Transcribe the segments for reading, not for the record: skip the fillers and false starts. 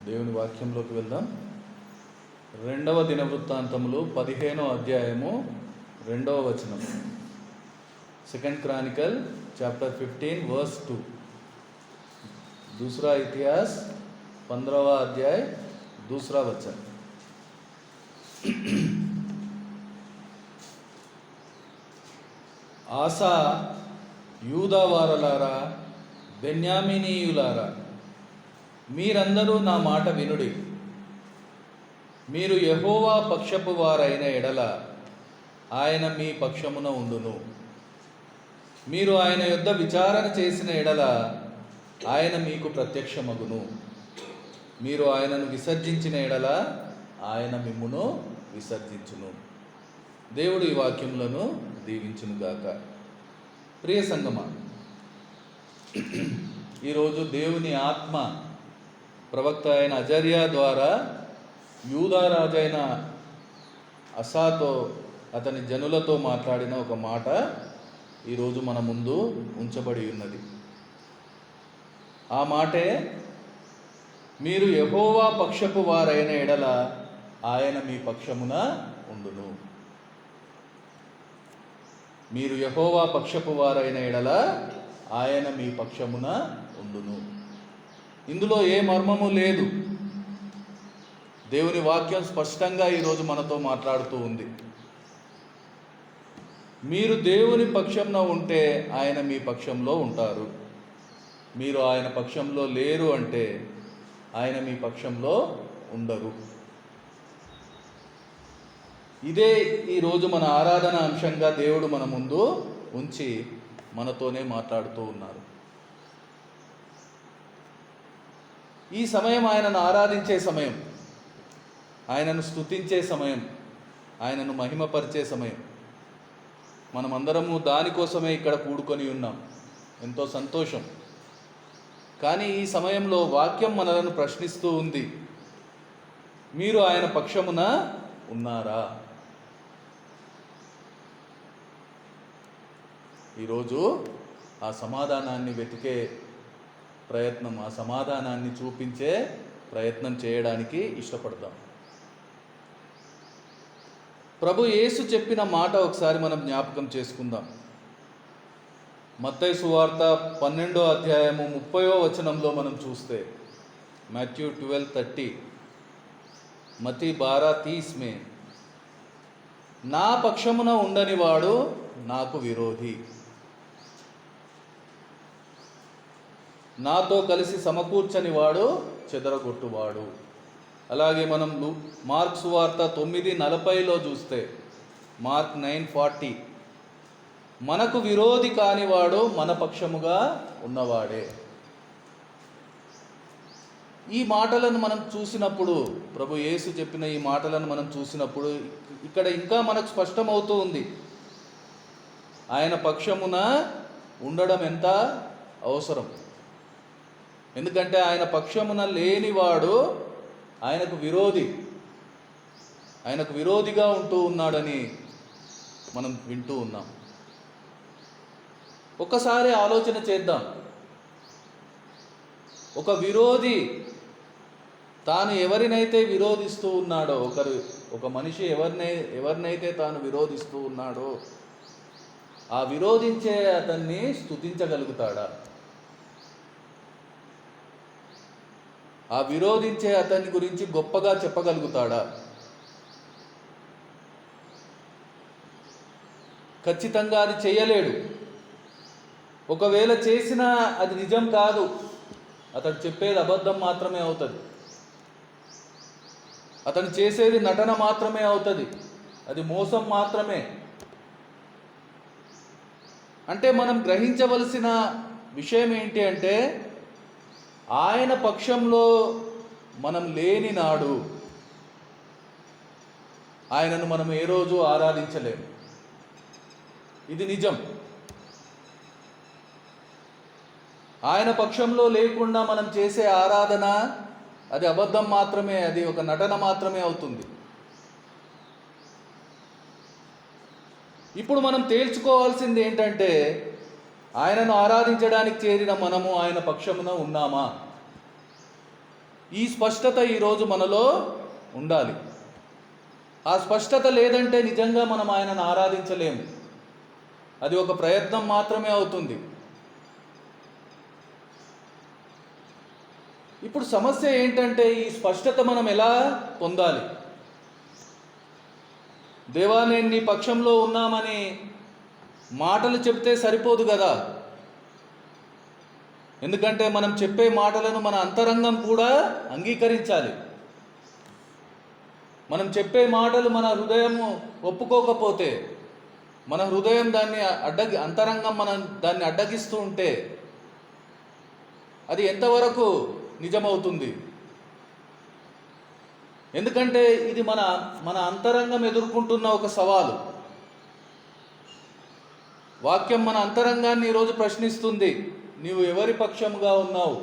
దేవుని వాక్యంలోకి వెళ్దాం. 2వ దినవృత్తాంతములు 15వ అధ్యాయము 2వ వచనం. 2 Chronicle chapter 15 verse 2. दूसरा इतिहास 15वां अध्याय दूसरा वचन. ఆసా యూదా వారలారా, బెన్యామీనీయులారా, మీరందరూ నా మాట వినుడి. మీరు యెహోవా పక్షపు వారైన ఎడల ఆయన మీ పక్షమున ఉండును. మీరు ఆయన యొద్ద విచారణ చేసిన ఎడల ఆయన మీకు ప్రత్యక్షమగును. మీరు ఆయనను విసర్జించిన ఎడల ఆయన మిమ్మును విసర్జించును. దేవుడు ఈ వాక్యములను దీవించునుగాక. ప్రియ సంగమా, ఈరోజు దేవుని ఆత్మ ప్రవక్త అయిన అజర్యా ద్వారా యూదా రాజైన అసాతో అతని జనులతో మాట్లాడిన ఒక మాట ఈరోజు మన ముందు ఉంచబడి ఉన్నది. ఆ మాటే, మీరు యెహోవా పక్షపు వారైన ఎడల ఆయన మీ పక్షమున ఉండును. మీరు యెహోవా పక్షపు వారైన ఎడల ఆయన మీ పక్షమున ఉండును. ఇందులో ఏ మర్మము లేదు. దేవుని వాక్యం స్పష్టంగా ఈరోజు మనతో మాట్లాడుతూ ఉంది. మీరు దేవుని పక్షంలో ఉంటే ఆయన మీ పక్షంలో ఉంటారు. మీరు ఆయన పక్షంలో లేరు అంటే ఆయన మీ పక్షంలో ఉండరు. ఇదే ఈరోజు మన ఆరాధన అంశంగా దేవుడు మన ముందు ఉంచి మనతోనే మాట్లాడుతూ ఉన్నారు. ఈ సమయం ఆయనను ఆరాధించే సమయం, ఆయనను స్తుతించే సమయం, ఆయనను మహిమపరిచే సమయం. మనమందరము దానికోసమే ఇక్కడ కూడుకొని ఉన్నాం. ఎంతో సంతోషం. కానీ ఈ సమయంలో వాక్యం మనలను ప్రశ్నిస్తూ ఉంది. మీరు ఆయన పక్షమున ఉన్నారా? ఈరోజు ఆ సమాధానాన్ని వెతికే ప్రయత్నం, ఆ సమాధానాన్ని చూపించే ప్రయత్నం చేయడానికి ఇష్టపడతాం. ప్రభు యేసు చెప్పిన మాట ఒకసారి మనం జ్ఞాపకం చేసుకుందాం. మత్తయి సువార్త 12వ అధ్యాయము 30వ వచనంలో మనం చూస్తే, మాథ్యూ 12:30, మత్తీ 12:30 में నా పక్షమున ఉండని వాడు నాకు విరోధి, నాతో కలిసి సమకూర్చని వాడు చెదరగొట్టువాడు. అలాగే మనం మార్క్ సువార్త 9:40లో చూస్తే, మార్క్ 9:40, మనకు విరోధి కానివాడు మన పక్షముగా ఉన్నవాడే. ఈ మాటలను మనం చూసినప్పుడు, ప్రభు యేసు చెప్పిన ఈ మాటలను మనం చూసినప్పుడు ఇక్కడ ఇంకా మనకు స్పష్టమవుతూ ఉంది ఆయన పక్షమున ఉండడం ఎంత అవసరం. ఎందుకంటే ఆయన పక్షమున లేనివాడు ఆయనకు విరోధి, ఆయనకు విరోధిగా ఉంటూ ఉన్నాడని మనం వింటూ ఉన్నాం. ఒక్కసారి ఆలోచన చేద్దాం. ఒక విరోధి తాను ఎవరినైతే విరోధిస్తూ ఉన్నాడో, ఒక మనిషి ఎవరినైతే తాను విరోధిస్తూ ఉన్నాడో ఆ విరోధించే అతన్ని స్తుతించగలుగుతాడా? ఆ విరోధించే అతని గురించి గొప్పగా చెప్పగలుగుతాడా? ఖచ్చితంగా అది చేయలేడు. ఒకవేళ చేసినా అది నిజం కాదు, అతడు చెప్పేది అబద్ధం మాత్రమే అవుతుంది. అతను చేసేది నటన మాత్రమే అవుతుంది, అది మోసం మాత్రమే. అంటే మనం గ్రహించవలసిన విషయం ఏంటి అంటే, ఆయన పక్షంలో మనం లేని నాడు ఆయనను మనం ఏ రోజు ఆరాధించలేము. ఇది నిజం. ఆయన పక్షంలో లేకుండా మనం చేసే ఆరాధన అది అబద్ధం మాత్రమే, అది ఒక నటన మాత్రమే అవుతుంది. ఇప్పుడు మనం తేల్చుకోవాల్సింది ఏంటంటే, ఆయనను ఆరాధించడానికి చేరిన మనము ఆయన పక్షమున ఉన్నామా? ఈ స్పష్టత ఈరోజు మనలో ఉండాలి. ఆ స్పష్టత లేదంటే నిజంగా మనం ఆయనను ఆరాధించలేము. అది ఒక ప్రయత్నం మాత్రమే అవుతుంది. ఇప్పుడు సమస్య ఏంటంటే ఈ స్పష్టత మనం ఎలా పొందాలి? దేవా, నేను నీ పక్షంలో ఉన్నామని మాటలు చెప్తే సరిపోదు కదా. ఎందుకంటే మనం చెప్పే మాటలను మన అంతరంగం కూడా అంగీకరించాలి. మనం చెప్పే మాటలు మన హృదయము ఒప్పుకోకపోతే, మన హృదయం దాన్ని అంతరంగం మనం దాన్ని అడ్డగిస్తూ ఉంటే అది ఎంతవరకు నిజమవుతుంది? ఎందుకంటే ఇది మన అంతరంగం ఎదుర్కొంటున్న ఒక సవాలు. వాక్యం మన అంతరంగాన్ని ఈరోజు ప్రశ్నిస్తుంది. నీవు ఎవరి పక్షముగా ఉన్నావు?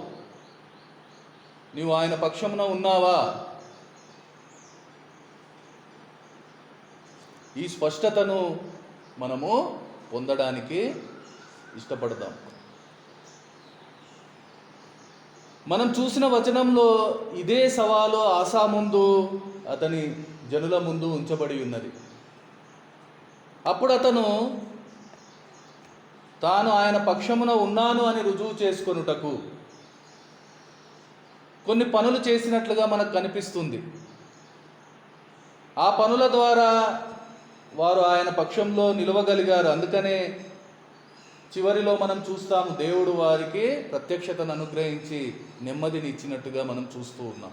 నీవు ఆయన పక్షమున ఉన్నావా? ఈ స్పష్టతను మనము పొందడానికి ఇష్టపడదాం. మనం చూసిన వచనంలో ఇదే సవాలు ఆసా ముందు, అతని జనుల ముందు ఉంచబడి ఉన్నది. అప్పుడు అతను తాను ఆయన పక్షమున ఉన్నాను అని రుజువు చేసుకొనుటకు కొన్ని పనులు చేసినట్లుగా మనకు కనిపిస్తుంది. ఆ పనుల ద్వారా వారు ఆయన పక్షంలో నిలవగలిగారు. అందుకనే చివరిలో మనం చూస్తాము, దేవుడు వారికి ప్రత్యక్షతను అనుగ్రహించి నెమ్మదిని ఇచ్చినట్టుగా మనం చూస్తూ ఉన్నాం.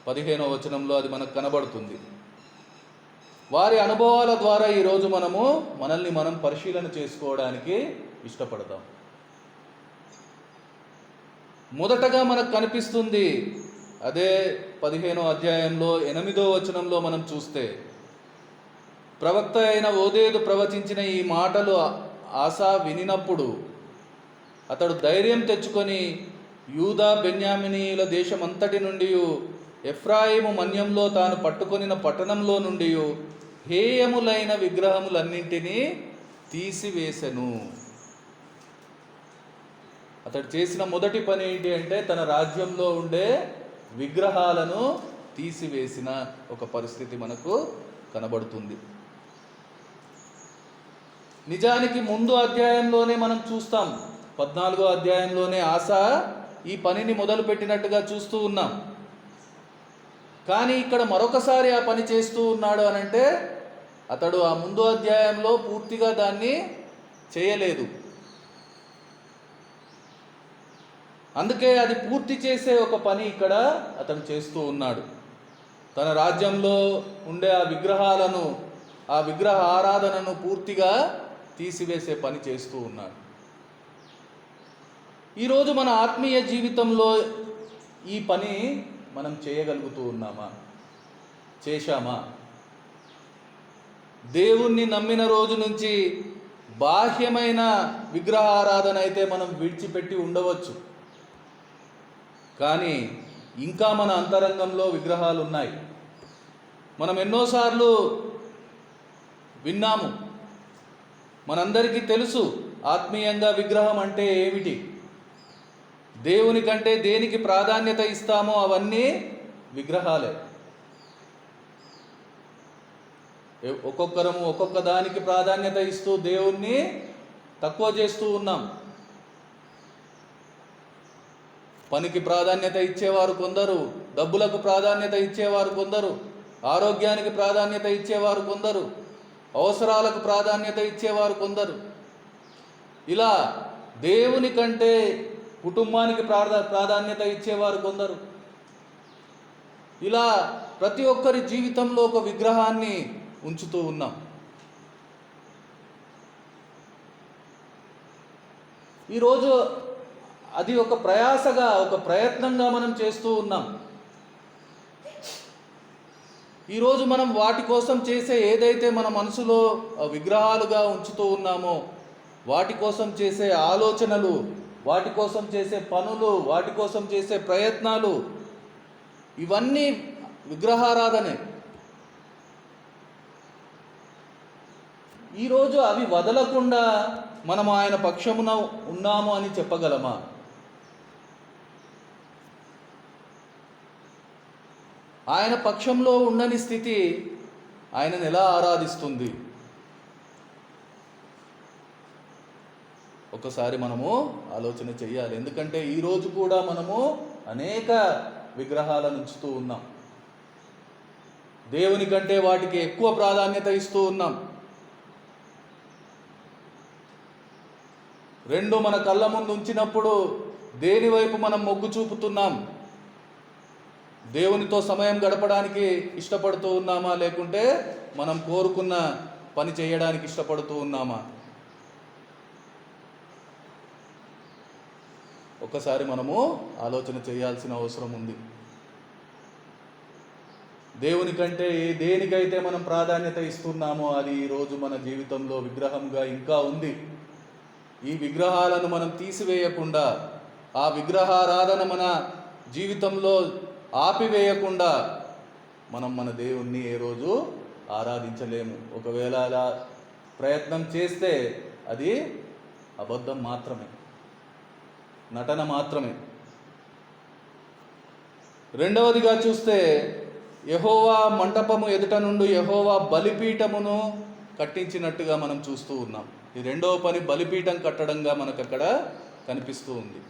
15వ వచనంలో అది మనకు కనబడుతుంది. వారి అనుభవాల ద్వారా ఈరోజు మనల్ని మనం పరిశీలన చేసుకోవడానికి ఇష్టపడతాం. మొదటగా మనకు కనిపిస్తుంది, అదే 15వ అధ్యాయంలో 8వ వచనంలో మనం చూస్తే, ప్రవక్త అయిన ఓదేదు ప్రవచించిన ఈ మాటలు ఆసా వినినప్పుడు అతడు ధైర్యం తెచ్చుకొని యూదా బెన్యామినీయుల దేశమంతటి నుండి, ఎఫ్రాయిము మన్యంలో తాను పట్టుకొనిన పట్టణంలో నుండి హేయములైన విగ్రహములన్నింటినీ తీసివేసెను. అతడు చేసిన మొదటి పని ఏంటి అంటే, తన రాజ్యంలో ఉండే విగ్రహాలను తీసివేసిన ఒక పరిస్థితి మనకు కనబడుతుంది. నిజానికి ముందు అధ్యాయంలోనే మనం చూస్తాం, 14వ అధ్యాయంలోనే ఆసా ఈ పనిని మొదలుపెట్టినట్టుగా చూస్తూ ఉన్నాం. కానీ ఇక్కడ మరొకసారి ఆ పని చేస్తూ ఉన్నాడు అనంటే, అతడు ఆ ముందు అధ్యాయంలో పూర్తిగా దాన్ని చేయలేదు. అందుకే అది పూర్తి చేసే ఒక పని ఇక్కడ అతను చేస్తూ ఉన్నాడు. తన రాజ్యంలో ఉండే ఆ విగ్రహాలను, ఆ విగ్రహ ఆరాధనను పూర్తిగా తీసివేసే పని చేస్తూ ఉన్నాడు. ఈరోజు మన ఆత్మీయ జీవితంలో ఈ పని మనం చేయగలుగుతూ ఉన్నామా? చేశామా? దేవుణ్ణి నమ్మిన రోజు నుంచి బాహ్యమైన విగ్రహారాధన అయితే మనం విడిచిపెట్టి ఉండవచ్చు, కానీ ఇంకా మన అంతరంగంలో విగ్రహాలు ఉన్నాయి. మనం ఎన్నోసార్లు విన్నాము, మనందరికీ తెలుసు ఆత్మీయంగా విగ్రహం అంటే ఏమిటి. దేవుని కంటే దేనికి ప్రాధాన్యత ఇస్తామో అవన్నీ విగ్రహాలే. ఒక్కొక్కరము ఒక్కొక్క దానికి ప్రాధాన్యత ఇస్తూ దేవుణ్ణి తక్కువ చేస్తూ ఉన్నాం. పనికి ప్రాధాన్యత ఇచ్చేవారు కొందరు, డబ్బులకు ప్రాధాన్యత ఇచ్చేవారు కొందరు, ఆరోగ్యానికి ప్రాధాన్యత ఇచ్చేవారు కొందరు, అవసరాలకు ప్రాధాన్యత ఇచ్చేవారు కొందరు. ఇలా దేవుని కంటే కుటుంబానికి ప్రాధాన్యత ఇచ్చేవారు కొందరు. ఇలా ప్రతి ఒక్కరి జీవితంలో ఒక విగ్రహాన్ని ఉంచుతూ ఉన్నాం. ఈరోజు అది ఒక ప్రయాసగా, ఒక ప్రయత్నంగా మనం చేస్తూ ఉన్నాం. ఈరోజు మనం వాటి కోసం చేసే ఏదైతే మన మనసులో విగ్రహాలుగా ఉంచుతూ ఉన్నామో, వాటి కోసం చేసే ఆలోచనలు, వాటి కోసం చేసే పనులు, వాటి కోసం చేసే ప్రయత్నాలు, ఇవన్నీ విగ్రహారాధనే. ఈరోజు అవి వదలకుండా మనం ఆయన పక్షమున ఉన్నాము అని చెప్పగలమా? ఆయన పక్షంలో ఉండని స్థితి ఆయనను ఎలా ఆరాధిస్తుంది? ఒకసారి మనము ఆలోచన చెయ్యాలి. ఎందుకంటే ఈరోజు కూడా మనము అనేక విగ్రహాలను ఉంచుతూ ఉన్నాం. దేవుని కంటే వాటికి ఎక్కువ ప్రాధాన్యత ఇస్తూ ఉన్నాం. రెండు మన కళ్ళ ముందు ఉంచినప్పుడు దేని వైపు మనం మొగ్గు చూపుతున్నాం? దేవునితో సమయం గడపడానికి ఇష్టపడుతూ ఉన్నామా, లేకుంటే మనం కోరుకున్న పని చేయడానికి ఇష్టపడుతూ ఉన్నామా? ఒకసారి మనము ఆలోచన చేయాల్సిన అవసరం ఉంది. దేవుని కంటే దేనికైతే మనం ప్రాధాన్యత ఇస్తున్నామో అది ఈరోజు మన జీవితంలో విగ్రహంగా ఇంకా ఉంది. ఈ విగ్రహాలను మనం తీసివేయకుండా, ఆ విగ్రహారాధన మన జీవితంలో ఆపివేయకుండా మనం మన దేవుణ్ణి ఏ రోజు ఆరాధించలేము. ఒకవేళ అలా ప్రయత్నం చేస్తే అది అబద్ధం మాత్రమే, నటన మాత్రమే. రెండవదిగా చూస్తే యెహోవా మంటపము ఎదుట నుండి యెహోవా బలిపీఠమును కట్టించినట్టుగా మనం చూస్తూ ఉన్నాం. ఈ రెండవ పని బలిపీఠం కట్టడంగా మనకు అక్కడ కనిపిస్తూ ఉంది.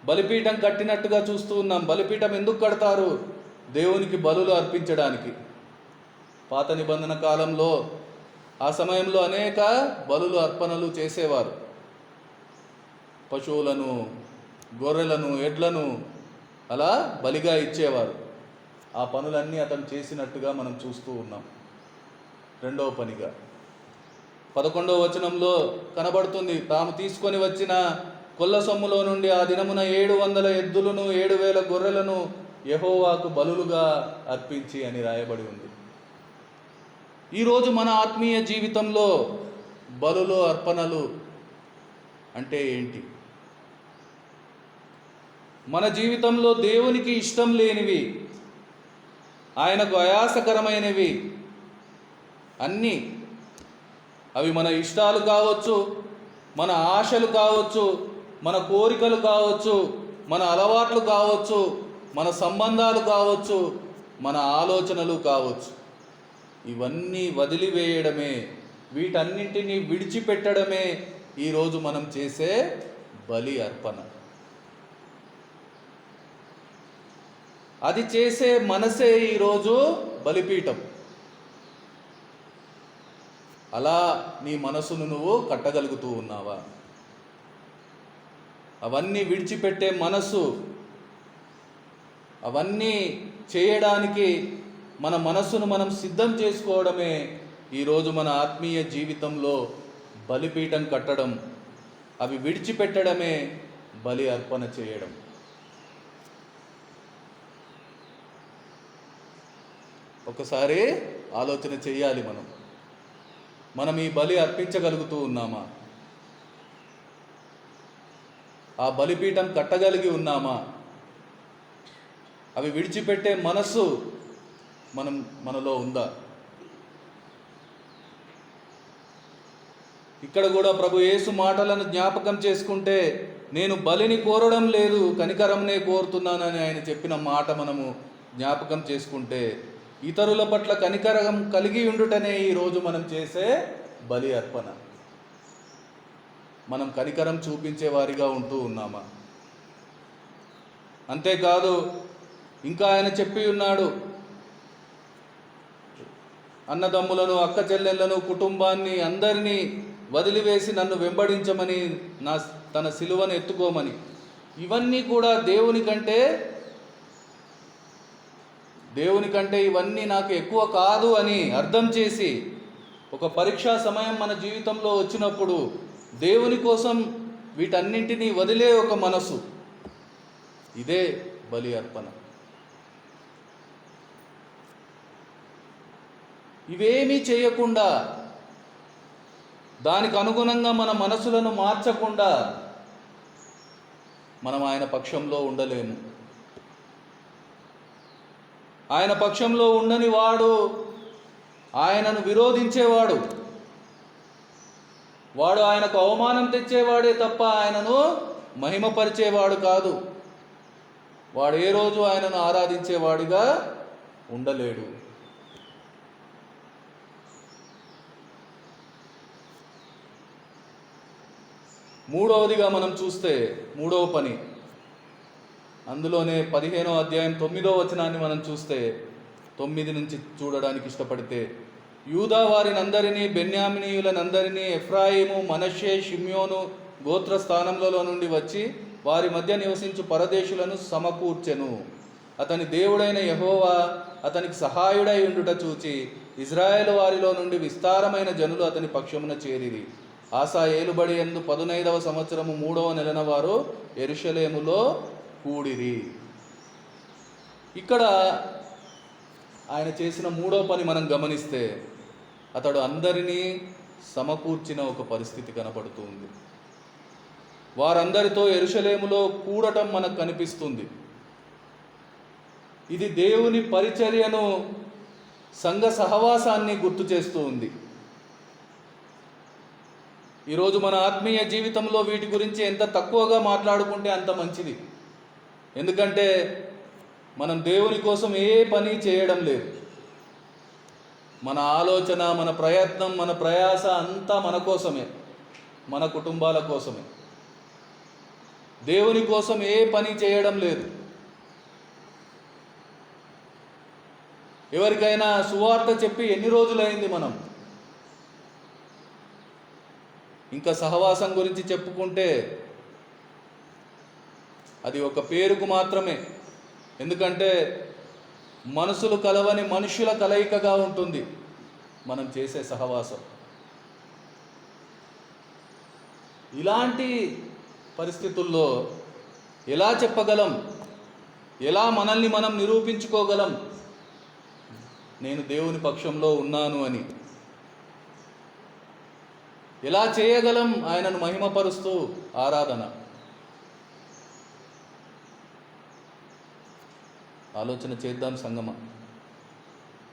బలిపీఠం కట్టినట్టుగా చూస్తూ ఉన్నాం. బలిపీఠం ఎందుకు కడతారు? దేవునికి బలులు అర్పించడానికి. పాత నిబంధన కాలంలో ఆ సమయంలో అనేక బలులు అర్పణలు చేసేవారు. పశువులను, గొర్రెలను, ఎడ్లను అలా బలిగా ఇచ్చేవారు. ఆ పనులన్నీ అతను చేసినట్టుగా మనం చూస్తూ ఉన్నాం. రెండవ పనిగా 11వ వచనంలో కనబడుతుంది, తాము తీసుకొని వచ్చిన కొల్ల సొమ్ములో నుండి ఆ దినమున 700 ఎద్దులను 7,000 గొర్రెలను యెహోవాకు బలులుగా అర్పించి అని రాయబడి ఉంది. ఈరోజు మన ఆత్మీయ జీవితంలో బలులు, అర్పణలు అంటే ఏంటి? మన జీవితంలో దేవునికి ఇష్టం లేనివి, ఆయనకు ఆయాసకరమైనవి అన్నీ, అవి మన ఇష్టాలు కావచ్చు, మన ఆశలు కావచ్చు, మన కోరికలు కావచ్చు, మన అలవాట్లు కావచ్చు, మన సంబంధాలు కావచ్చు, మన ఆలోచనలు కావచ్చు. ఇవన్నీ వదిలివేయడమే, వీటన్నింటినీ విడిచిపెట్టడమే ఈరోజు మనం చేసే బలి అర్పణ. అది చేసే మనసే ఈరోజు బలిపీఠం. అలా నీ మనసును నువ్వు కట్టగలుగుతూ ఉన్నావా? అవన్నీ విడిచిపెట్టే మనసు, అవన్నీ చేయడానికి మన మనస్సును మనం సిద్ధం చేసుకోవడమే ఈరోజు మన ఆత్మీయ జీవితంలో బలిపీఠం కట్టడం, అవి విడిచిపెట్టడమే బలి అర్పణ చేయడం. ఒకసారి ఆలోచన చేయాలి. మనం ఈ బలి అర్పించగలుగుతూ ఉన్నామా? ఆ బలిపీఠం కట్టగలిగి ఉన్నామా? అవి విడిచిపెట్టే మనస్సు మనలో ఉందా? ఇక్కడ కూడా ప్రభు యేసు మాటలను జ్ఞాపకం చేసుకుంటే, నేను బలిని కోరడం లేదు, కనికరంనే కోరుతున్నానని ఆయన చెప్పిన మాట మనము జ్ఞాపకం చేసుకుంటే, ఇతరుల పట్ల కనికరం కలిగి ఉండుటనే ఈరోజు మనం చేసే బలి అర్పణ. మనం కనికరం చూపించే వారిగా ఉంటూ ఉన్నామా? అంతేకాదు, ఇంకా ఆయన చెప్పి ఉన్నాడు, అన్నదమ్ములను, అక్క చెల్లెళ్లను, కుటుంబాన్ని అందరినీ వదిలివేసి నన్ను వెంబడించమని, తన సిలువను ఎత్తుకోమని. ఇవన్నీ కూడా దేవుని కంటే ఇవన్నీ నాకు ఎక్కువ కాదు అని అర్థం చేసి, ఒక పరీక్షా సమయం మన జీవితంలో వచ్చినప్పుడు దేవుని కోసం వీటన్నింటినీ వదిలే ఒక మనసు, ఇదే బలి అర్పణ. ఇవేమీ చేయకుండా, దానికి అనుగుణంగా మన మనసులను మార్చకుండా మనం ఆయన పక్షంలో ఉండలేము. ఆయన పక్షంలో ఉండని వాడు ఆయనను విరోధించేవాడు, వాడు ఆయనకు అవమానం తెచ్చేవాడే తప్ప ఆయనను మహిమపరిచేవాడు కాదు. వాడు ఏ రోజు ఆయనను ఆరాధించేవాడిగా ఉండలేడు. మూడవదిగా మనం చూస్తే, మూడవ పని, అందులోనే 15వ అధ్యాయం 9వ వచనాన్ని మనం చూస్తే, 9 నుంచి చూడడానికి ఇష్టపడితే, యూదా వారినందరినీ, బెన్యామినీయులనందరినీ, ఎఫ్రాయిము, మనష్షే, షిమ్యోను గోత్ర స్థానములలో నుండి వచ్చి వారి మధ్య నివసించు పరదేశులను సమకూర్చెను. అతని దేవుడైన యెహోవా అతనికి సహాయుడై ఉండుట చూచి ఇజ్రాయేలు వారిలో నుండి విస్తారమైన జనులు అతని పక్షమున చేరిరి. ఆసా ఏలుబడి యందు 15వ సంవత్సరము 3వ నెలన వారు యెరూషలేములో కూడిరి. ఇక్కడ ఆయన చేసిన మూడవ పని మనం గమనిస్తే, అతడు అందరినీ సమకూర్చిన ఒక పరిస్థితి కనపడుతుంది. వారందరితో యెరూషలేములో కూడటం మనకు కనిపిస్తుంది. ఇది దేవుని పరిచర్యను, సంఘ సహవాసాన్ని గుర్తు చేస్తూ ఉంది. ఈరోజు మన ఆత్మీయ జీవితంలో వీటి గురించి ఎంత తక్కువగా మాట్లాడుకుంటే అంత మంచిది. ఎందుకంటే మనం దేవుని కోసం ఏ పని చేయడం లేదు. మన ఆలోచన, మన ప్రయత్నం, మన ప్రయాస అంతా మన కోసమే, మన కుటుంబాల కోసమే. దేవుని కోసం ఏ పని చేయడం లేదు. ఎవరికైనా సువార్త చెప్పి ఎన్ని రోజులైంది మనం? ఇంకా సహవాసం గురించి చెప్పుకుంటే అది ఒక పేరుకు మాత్రమే. ఎందుకంటే మనసులు కలవని మనుషుల కలయికగా ఉంటుంది మనం చేసే సహవాసం. ఇలాంటి పరిస్థితుల్లో ఎలా చెప్పగలం? ఎలా మనల్ని మనం నిరూపించుకోగలం నేను దేవుని పక్షంలో ఉన్నాను అని? ఎలా చేయగలం ఆయనను మహిమపరుస్తూ ఆరాధన? ఆలోచన చేద్దాం సంగమ.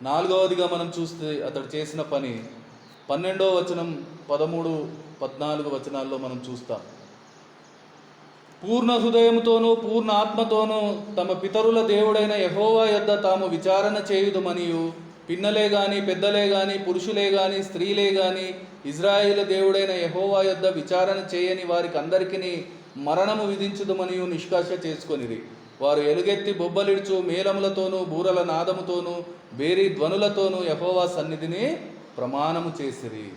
4వదిగా మనం చూస్తే అతడు చేసిన పని 12వ వచనం, 13, 14 వచనాల్లో మనం చూస్తాం. పూర్ణ హృదయముతోనూ పూర్ణ ఆత్మతోనూ తమ పితరుల దేవుడైన యెహోవా యొద్ద తాము విచారణ చేయుదుమనియు, పిన్నలే గాని పెద్దలే గాని పురుషులే గాని స్త్రీలే గాని ఇజ్రాయేలు దేవుడైన యెహోవా యొద్ద విచారణ చేయని వారికి అందరికీ మరణము విధించుదుమనియు నిష్కర్ష చేసుకొనిరి. వారు ఎలుగెత్తి బొబ్బలిడుచు మేళములతోనూ బూరల నాదముతోనూ బేరీ ధ్వనులతోనూ యెహోవా సన్నిధిని ప్రమాణము చేసిరి.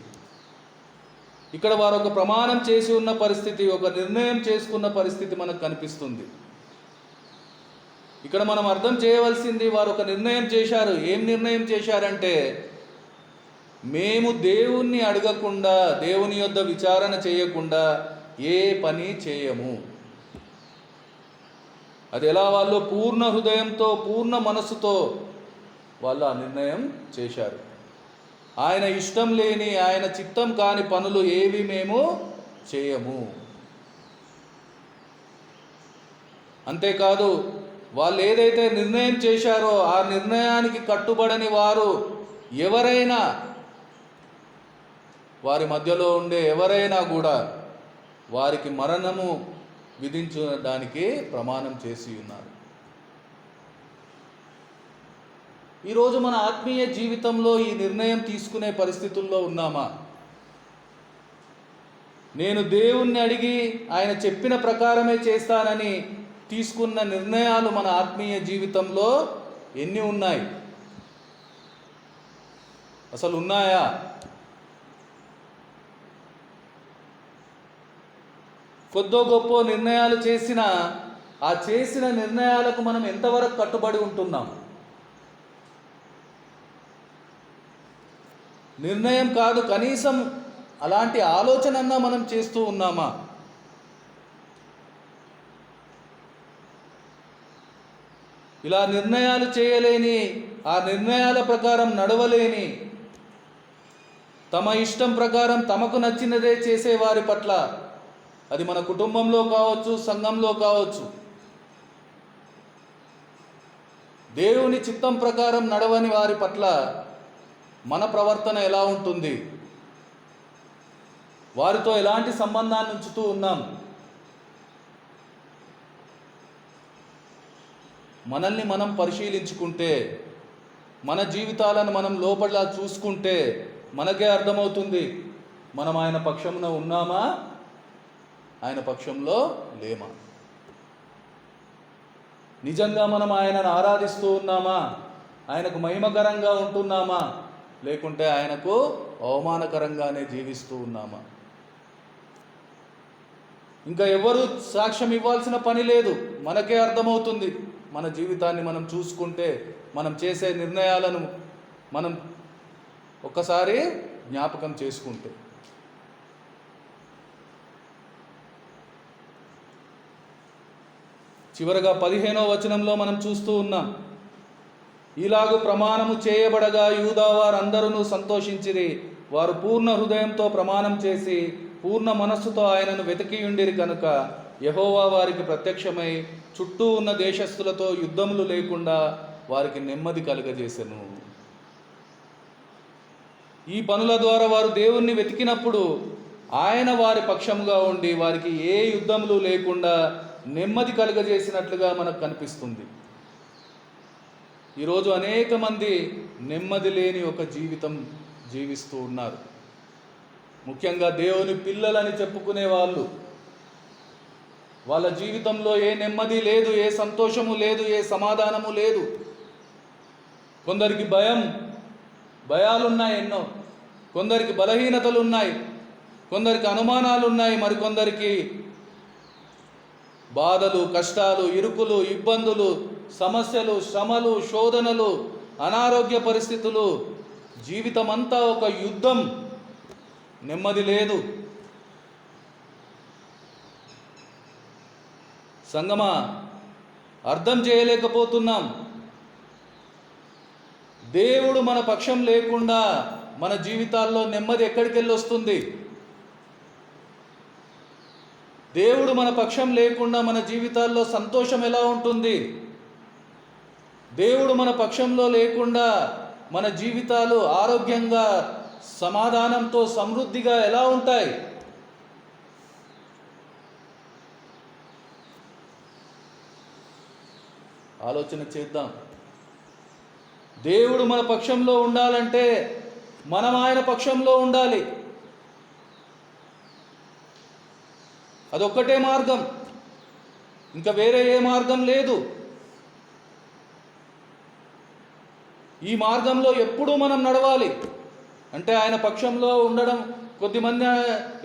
ఇక్కడ వారు ఒక ప్రమాణం చేసి ఉన్న పరిస్థితి, ఒక నిర్ణయం చేసుకున్న పరిస్థితి మనకు కనిపిస్తుంది. ఇక్కడ మనం అర్థం చేయవలసింది, వారు ఒక నిర్ణయం చేశారు. ఏం నిర్ణయం చేశారంటే, మేము దేవుణ్ణి అడగకుండా, దేవుని యొద్ద విచారణ చేయకుండా ఏ పని చేయము. అది ఎలా? వాళ్ళు పూర్ణ హృదయంతో పూర్ణ మనస్సుతో వాళ్ళు ఆ నిర్ణయం చేశారు. ఆయన ఇష్టం లేని, ఆయన చిత్తం కాని పనులు ఏవి మేము చేయము. అంతేకాదు, వాళ్ళు ఏదైతే నిర్ణయం చేశారో ఆ నిర్ణయానికి కట్టుబడని వారు ఎవరైనా, వారి మధ్యలో ఉండే ఎవరైనా కూడా వారికి మరణము విధించడానికి ప్రమాణం చేసి ఉన్నారు. ఈరోజు మన ఆత్మీయ జీవితంలో ఈ నిర్ణయం తీసుకునే పరిస్థితుల్లో ఉన్నామా? నేను దేవుణ్ణి అడిగి ఆయన చెప్పిన ప్రకారమే చేస్తానని తీసుకున్న నిర్ణయాలు మన ఆత్మీయ జీవితంలో ఎన్ని ఉన్నాయి? అసలు ఉన్నాయా? కొద్దో గొప్ప నిర్ణయాలు చేసిన ఆ చేసిన నిర్ణయాలకు మనం ఎంతవరకు కట్టుబడి ఉంటున్నాం? నిర్ణయం కాదు, కనీసం అలాంటి ఆలోచనన్నా మనం చేస్తూ ఉన్నామా? ఇలా నిర్ణయాలు చేయలేని, ఆ నిర్ణయాల ప్రకారం నడవలేని, తమ ఇష్టం ప్రకారం తమకు నచ్చినదే చేసే వారి పట్ల, అది మన కుటుంబంలో కావచ్చు, సంఘంలో కావచ్చు, దేవుని చిత్తం ప్రకారం నడవని వారి పట్ల మన ప్రవర్తన ఎలా ఉంటుంది? వారితో ఎలాంటి సంబంధాన్ని ఉంచుతూ ఉన్నాం? మనల్ని మనం పరిశీలించుకుంటే, మన జీవితాలను మనం లోపల చూసుకుంటే మనకే అర్థమవుతుంది మనం ఆయన పక్షంలో ఉన్నామా, ఆయన పక్షంలో లేమా. నిజంగా మనం ఆయనను ఆరాధిస్తూ ఉన్నామా, ఆయనకు మహిమకరంగా ఉంటున్నామా, లేకుంటే ఆయనకు అవమానకరంగానే జీవిస్తూ ఉన్నామా. ఇంకా ఎవరు సాక్ష్యం ఇవ్వాల్సిన పని లేదు, మనకే అర్థమవుతుంది. మన జీవితాన్ని మనం చూసుకుంటే, మనం చేసే నిర్ణయాలను మనం ఒక్కసారి జ్ఞాపకం చేసుకుంటే. చివరగా 15వ వచనంలో మనం చూస్తూ ఉన్నాం, ఇలాగు ప్రమాణము చేయబడగా యూదావారందరూ సంతోషించిరి. వారు పూర్ణ హృదయంతో ప్రమాణం చేసి పూర్ణ మనస్సుతో ఆయనను వెతికియుండిరి కనుక యెహోవా వారికి ప్రత్యక్షమై చుట్టూ ఉన్న దేశస్థులతో యుద్ధములు లేకుండా వారికి నెమ్మది కలుగజేసెను. ఈ పనుల ద్వారా వారు దేవుణ్ణి వెతికినప్పుడు ఆయన వారి పక్షముగా ఉండి వారికి ఏ యుద్ధములు లేకుండా నెమ్మది కలుగజేసినట్లుగా మనకు కనిపిస్తుంది. ఈరోజు అనేక మంది నెమ్మది లేని ఒక జీవితం జీవిస్తూ ఉన్నారు. ముఖ్యంగా దేవుని పిల్లలని చెప్పుకునే వాళ్ళు, వాళ్ళ జీవితంలో ఏ నెమ్మది లేదు, ఏ సంతోషము లేదు, ఏ సమాధానము లేదు. కొందరికి భయాలున్నాయి ఎన్నో, కొందరికి బలహీనతలు ఉన్నాయి, కొందరికి అనుమానాలు ఉన్నాయి, మరికొందరికి బాధలు, కష్టాలు, ఇరుకులు, ఇబ్బందులు, సమస్యలు, శ్రమలు, శోధనలు, అనారోగ్య పరిస్థితులు. జీవితమంతా ఒక యుద్ధం, నెమ్మది లేదు. సంగమా, అర్థం చేయలేకపోతున్నాం. దేవుడు మన పక్షం లేకుండా మన జీవితాల్లో నెమ్మది ఎక్కడికి వెళ్ళి వస్తుంది? దేవుడు మన పక్షం లేకుండా మన జీవితాల్లో సంతోషం ఎలా ఉంటుంది? దేవుడు మన పక్షంలో లేకుండా మన జీవితాలు ఆరోగ్యంగా, సమాధానంతో, సమృద్ధిగా ఎలా ఉంటాయి? ఆలోచన చేద్దాం. దేవుడు మన పక్షంలో ఉండాలంటే మనం ఆయన పక్షంలో ఉండాలి. అదొక్కటే మార్గం, ఇంకా వేరే ఏ మార్గం లేదు. ఈ మార్గంలో ఎప్పుడూ మనం నడవాలి. అంటే ఆయన పక్షంలో ఉండడం, కొద్దిమంది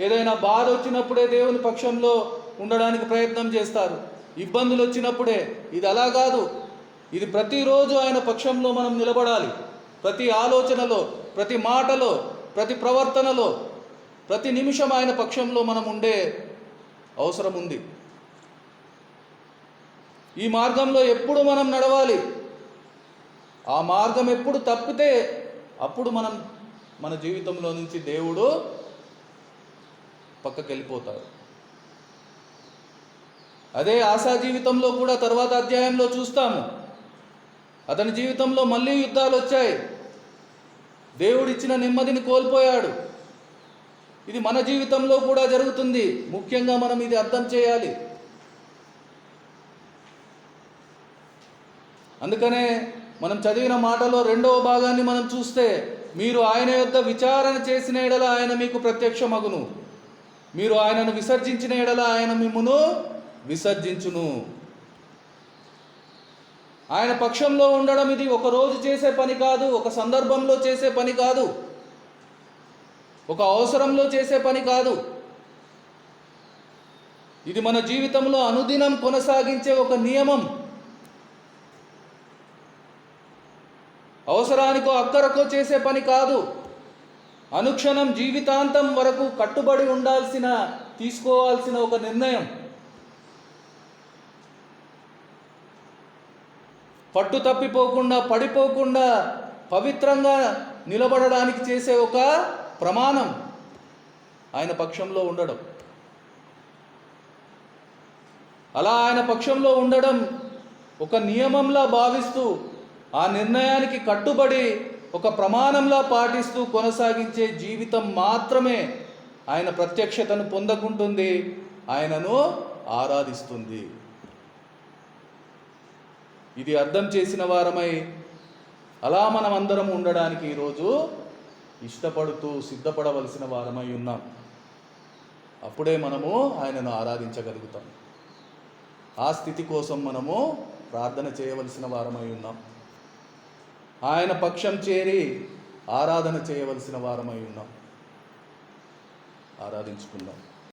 ఏదైనా బాధ వచ్చినప్పుడే దేవుని పక్షంలో ఉండడానికి ప్రయత్నం చేస్తారు, ఇబ్బందులు వచ్చినప్పుడే. ఇది అలా కాదు. ఇది ప్రతిరోజు ఆయన పక్షంలో మనం నిలబడాలి. ప్రతి ఆలోచనలో, ప్రతి మాటలో, ప్రతి ప్రవర్తనలో, ప్రతి నిమిషం ఆయన పక్షంలో మనం ఉండే అవసరం ఉంది. ఈ మార్గంలో ఎప్పుడు మనం నడవాలి. ఆ మార్గం ఎప్పుడు తప్పితే అప్పుడు మన జీవితంలో నుంచి దేవుడు పక్కకి వెళ్ళిపోతాడు. అదే ఆశా జీవితంలో కూడా తర్వాత అధ్యాయంలో చూస్తాము. అతని జీవితంలో మళ్ళీ యుద్ధాలు వచ్చాయి. దేవుడిచ్చిన నెమ్మదిని కోల్పోయాడు. ఇది మన జీవితంలో కూడా జరుగుతుంది. ముఖ్యంగా మనం ఇది అర్థం చేయాలి. అందుకనే మనం చదివిన మాటలో 2వ భాగాన్ని మనం చూస్తే, మీరు ఆయన యొద్ద విచారణ చేసిన ఎడల ఆయన మీకు ప్రత్యక్షమగును, మీరు ఆయనను విసర్జించిన ఎడల ఆయన మిమ్మును విసర్జించును. ఆయన పక్షంలో ఉండడం ఇది ఒక రోజు చేసే పని కాదు, ఒక సందర్భంలో చేసే పని కాదు, ఒక అవసరంలో చేసే పని కాదు. ఇది మన జీవితంలో అనుదినం కొనసాగించే ఒక నియమం. అవసరానికో అక్కరకో చేసే పని కాదు. అనుక్షణం జీవితాంతం వరకు కట్టుబడి తీసుకోవాల్సిన ఒక నిర్ణయం. పట్టు తప్పిపోకుండా, పడిపోకుండా పవిత్రంగా నిలబడడానికి చేసే ఒక ప్రమాణం ఆయన పక్షంలో ఉండడం. అలా ఆయన పక్షంలో ఉండడం ఒక నియమంలా భావిస్తూ, ఆ నిర్ణయానికి కట్టుబడి ఒక ప్రమాణంలా పాటిస్తూ కొనసాగించే జీవితం మాత్రమే ఆయన ప్రత్యక్షతను పొందకుంటుంది, ఆయనను ఆరాధిస్తుంది. ఇది అర్థం చేసిన వారమై అలా మనం అందరం ఉండడానికి ఈరోజు ఇష్టపడుతూ సిద్ధపడవలసిన వారమై ఉన్నాం. అప్పుడే మనము ఆయనను ఆరాధించగలుగుతాం. ఆ స్థితి కోసం మనము ప్రార్థన చేయవలసిన వారమై ఉన్నాం. ఆయన పక్షం చేరి ఆరాధన చేయవలసిన వారమై ఉన్నాం. ఆరాధించుకుందాం.